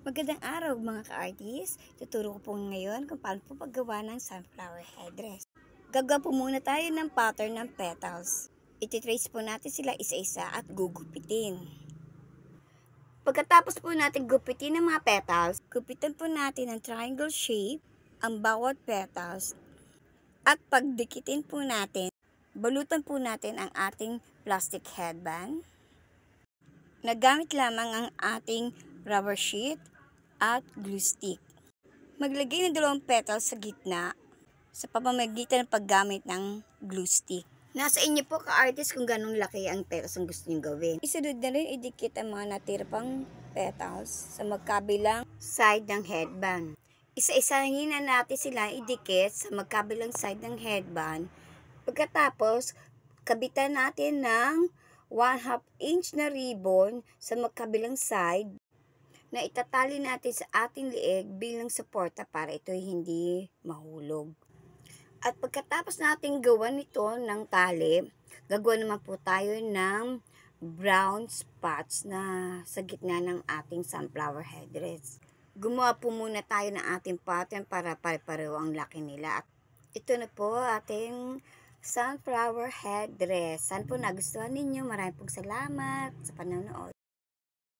Magandang araw mga ka-artist. Tuturo ko po ngayon kung paano po paggawa ng sunflower headdress. Gagawa po muna tayo ng pattern ng petals. Ititrace po natin sila isa-isa at gugupitin. Pagkatapos po natin gupitin ng mga petals, gupitan po natin ng triangle shape ang bawat petals. At pagdikitin po natin, balutan po natin ang ating plastic headband. Nagamit lamang ang ating rubber sheet at glue stick. Maglagay ng 2 petals sa gitna sa pamamagitan ng paggamit ng glue stick. Nasa inyo po ka-artist kung ganong laki ang petals ang gusto nyo gawin. Isunod na rin idikit ang mga natira pang petals sa magkabilang side ng headband. Isa-isahin na natin sila idikit sa magkabilang side ng headband. Pagkatapos, kabitan natin ng 1/2 inch na ribbon sa magkabilang side na itatali natin sa ating leeg bilang suporta para ito'y hindi mahulog. At pagkatapos natin gawan ito ng tali, gagawa naman po tayo ng brown spots na sa gitna ng ating sunflower headdress. Gumawa po muna tayo ng ating pattern para pare-pareho ang laki nila. At ito na po ating sunflower headdress. Saan po nagustuhan ninyo? Maraming pong salamat sa panonood.